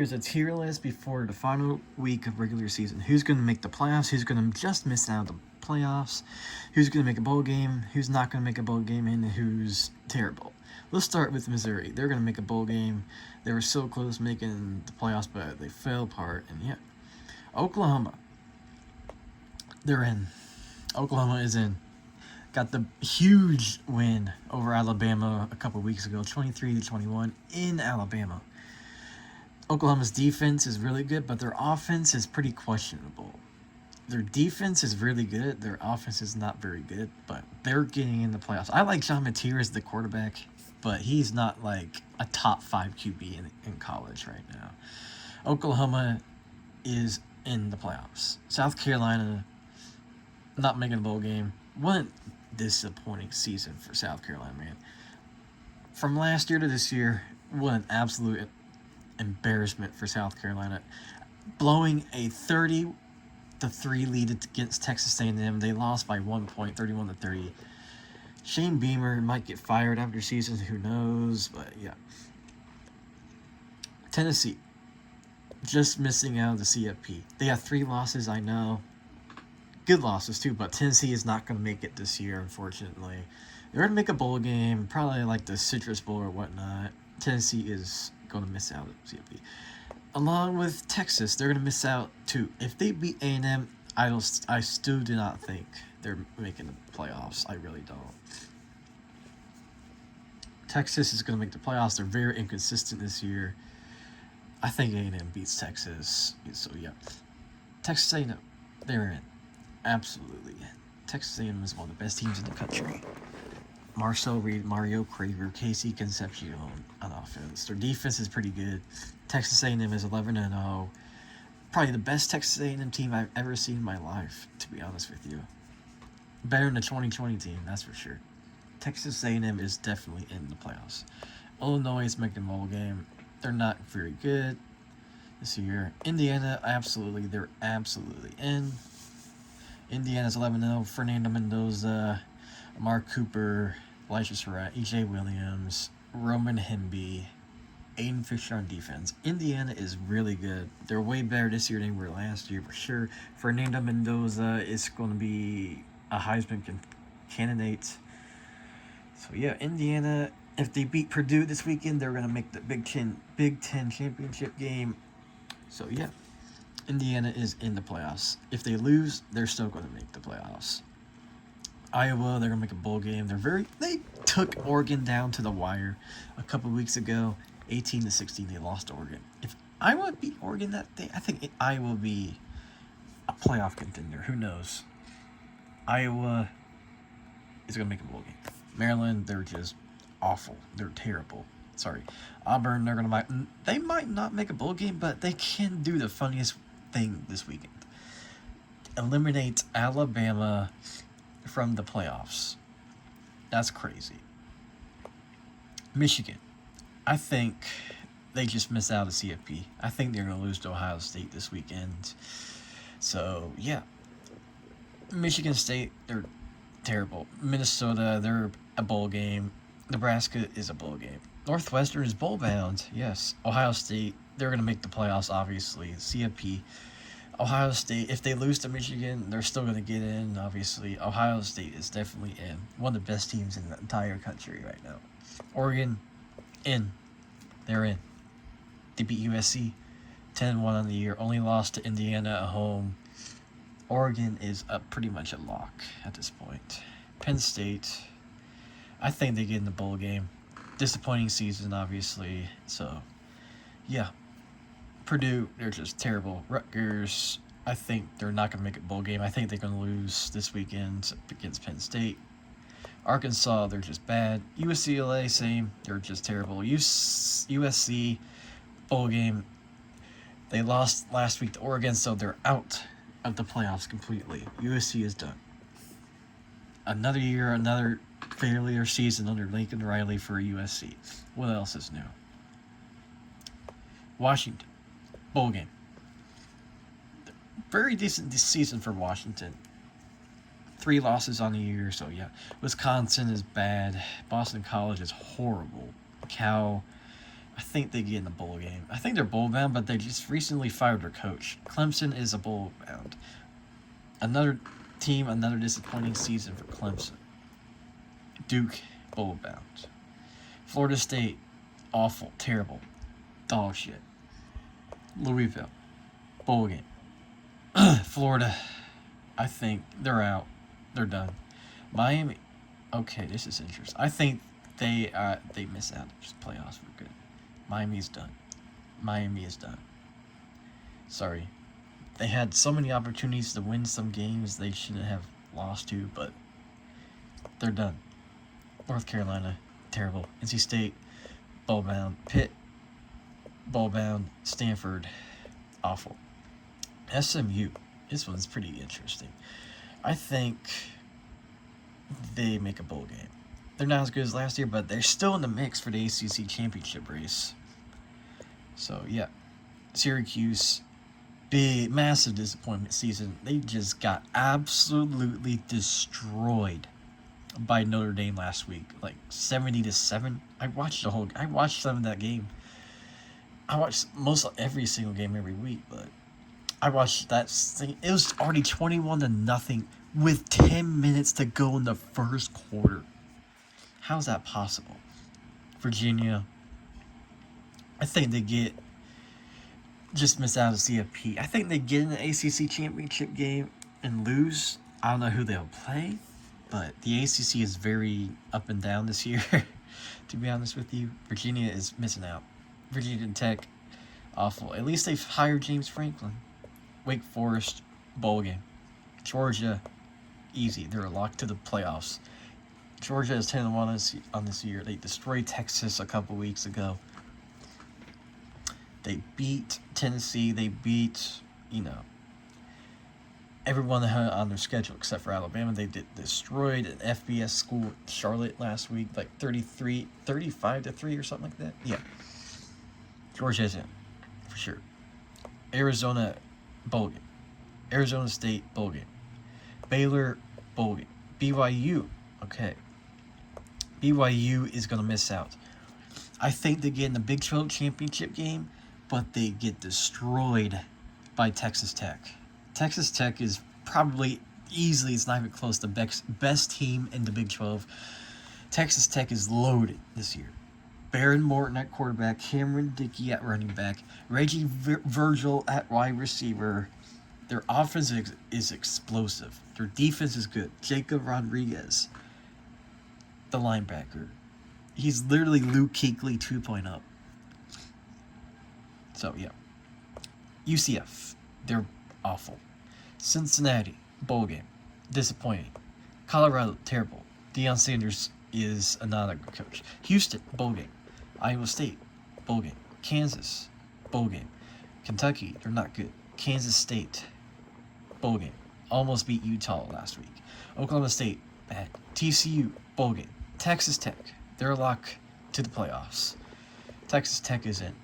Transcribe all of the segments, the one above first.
Here's a tier list before the final week of regular season. Who's going to make the playoffs? Who's going to just miss out on the playoffs? Who's going to make a bowl game? Who's not going to make a bowl game? And who's terrible? Let's start with Missouri. They're going to make a bowl game. They were so close making the playoffs, but they fell apart. And yeah, Oklahoma. They're in. Oklahoma is in. Got the huge win over Alabama a couple weeks ago, 23-21 in Alabama. Oklahoma's defense is really good, but their offense is pretty questionable. Their defense is really good. Their offense is not very good, but they're getting in the playoffs. I like John Mateer as the quarterback, but he's not like a top 5 QB in college right now. Oklahoma is in the playoffs. South Carolina not making a bowl game. What a disappointing season for South Carolina, man. From last year to this year, what an absolute embarrassment for South Carolina. Blowing a 30-3 lead against Texas A&M. They lost by 1 point, 31-30. Shane Beamer might get fired after season, who knows, but yeah. Tennessee, just missing out of the CFP. They have 3 losses, I know. Good losses too, but Tennessee is not going to make it this year, unfortunately. They're going to make a bowl game, probably like the Citrus Bowl or whatnot. Tennessee is going to miss out at CFP. Along with Texas, they're going to miss out too. If they beat A&M, I still do not think they're making the playoffs. I really don't. Texas is going to make the playoffs. They're very inconsistent this year. I think A&M beats Texas. So yeah, Texas A&M, they're in. Absolutely. Texas A&M is one of the best teams in the country. Marcel Reed, Mario Craver, Casey Concepcion on offense. Their defense is pretty good. Texas A&M is 11-0. Probably the best Texas A&M team I've ever seen in my life, to be honest with you. Better than the 2020 team, that's for sure. Texas A&M is definitely in the playoffs. Illinois is making a bowl game. They're not very good this year. Indiana, they're absolutely in. Indiana's 11-0. Fernando Mendoza, Mark Cooper, Elijah Surratt, E.J. Williams, Roman Hemby, Aiden Fisher on defense. Indiana is really good. They're way better this year than they were last year for sure. Fernando Mendoza is going to be a Heisman candidate. So yeah, Indiana, if they beat Purdue this weekend, they're going to make the Big Ten championship game. So yeah, Indiana is in the playoffs. If they lose, they're still going to make the playoffs. Iowa, they're going to make a bowl game. They took Oregon down to the wire a couple weeks ago. 18-16, they lost to Oregon. If Iowa beat Oregon that day, I think Iowa will be a playoff contender. Who knows? Iowa is going to make a bowl game. Maryland, they're just awful. They're terrible. Sorry. Auburn, they might not make a bowl game, but they can do the funniest thing this weekend. Eliminate Alabama from the playoffs. That's crazy. Michigan, I think they just missed out of CFP. I think they're going to lose to Ohio State this weekend. So, yeah. Michigan State, they're terrible. Minnesota, they're a bowl game. Nebraska is a bowl game. Northwestern is bowl bound, yes. Ohio State, they're going to make the playoffs, obviously. CFP. Ohio State, if they lose to Michigan, they're still going to get in, obviously. Ohio State is definitely in. One of the best teams in the entire country right now. Oregon, in. They're in. They beat USC 10-1 on the year. Only lost to Indiana at home. Oregon is pretty much a lock at this point. Penn State, I think they get in the bowl game. Disappointing season, obviously. So, yeah. Purdue, they're just terrible. Rutgers, I think they're not going to make a bowl game. I think they're going to lose this weekend against Penn State. Arkansas, they're just bad. UCLA, same. They're just terrible. USC, bowl game. They lost last week to Oregon, so they're out of the playoffs completely. USC is done. Another year, another failure season under Lincoln Riley for USC. What else is new? Washington, bowl game. Very decent this season for Washington. 3 losses on the year, so yeah. Wisconsin is bad. Boston College is horrible. Cal, I think they get in the bowl game. I think they're bowl bound, but they just recently fired their coach. Clemson is a bowl bound. Another team, another disappointing season for Clemson. Duke, bowl bound. Florida State, awful, terrible, dog shit. Louisville, bowl game. Florida, I think they're out. They're done. Miami, okay, this is interesting. I think they miss out. Playoffs were good. Miami's done. Miami is done. Sorry. They had so many opportunities to win some games they shouldn't have lost to, but they're done. North Carolina, terrible. NC State, bowl bound. Pitt, bowl bound. Stanford, awful. SMU, this one's pretty interesting. I think they make a bowl game. They're not as good as last year, but they're still in the mix for the ACC championship race. So, yeah. Syracuse, big, massive disappointment season. They just got absolutely destroyed by Notre Dame last week, like 70-7. I watched some of that game. I watched most every single game every week, but I watched that thing. It was already 21-0 with 10 minutes to go in the first quarter. How's that possible? Virginia, I think they just miss out of CFP. I think they get in the ACC championship game and lose. I don't know who they'll play, but the ACC is very up and down this year, to be honest with you. Virginia is missing out. Virginia Tech, awful. At least they've hired James Franklin. Wake Forest, bowl game. Georgia, easy. They're locked to the playoffs. Georgia is 10-1 on this year. They destroyed Texas a couple weeks ago. They beat Tennessee. They beat, everyone on their schedule except for Alabama. They destroyed an FBS school, Charlotte, last week, like 35-3 or something like that. Yeah. Georgia is in, for sure. Arizona, bowl game. Arizona State, bowl game. Baylor, bowl game. BYU, okay. BYU is going to miss out. I think they get in the Big 12 championship game, but they get destroyed by Texas Tech. Texas Tech is probably easily, it's not even close, the best team in the Big 12. Texas Tech is loaded this year. Baron Morton at quarterback, Cameron Dickey at running back, Reggie Virgil at wide receiver. Their offense is explosive. Their defense is good. Jacob Rodriguez, the linebacker. He's literally Luke Kuechly 2.0. So, yeah. UCF, they're awful. Cincinnati, bowl game, disappointing. Colorado, terrible. Deion Sanders is another good coach. Houston, bowl game. Iowa State, bowl game. Kansas, bowl game. Kentucky, they're not good. Kansas State, bowl game. Almost beat Utah last week. Oklahoma State, bad. TCU, bowl game. Texas Tech, they're a lock to the playoffs. Texas Tech is in.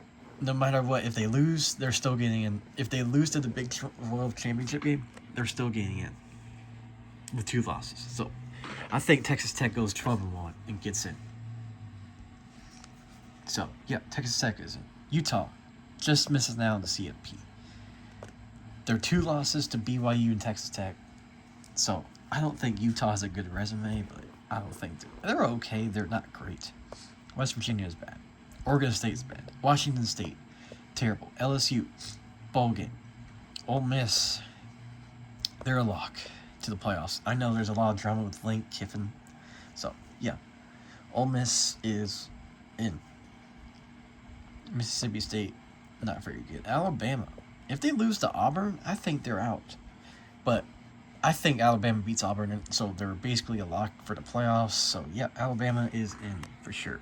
No matter what, if they lose, they're still getting in. If they lose to the Big 12 championship game, they're still getting in with 2 losses. So, I think Texas Tech goes 12-1 and gets in. So, yeah, Texas Tech is in. Utah just misses out on the CFP. There are 2 losses to BYU and Texas Tech. So, I don't think Utah has a good resume, but I don't think they're okay. They're not great. West Virginia is bad. Oregon State is bad. Washington State, terrible. LSU, bowl game. Ole Miss, they're a lock to the playoffs. I know there's a lot of drama with Lane Kiffin. So, yeah. Ole Miss is in. Mississippi State, not very good. Alabama, if they lose to Auburn, I think they're out. But I think Alabama beats Auburn, so they're basically a lock for the playoffs. So, yeah, Alabama is in for sure.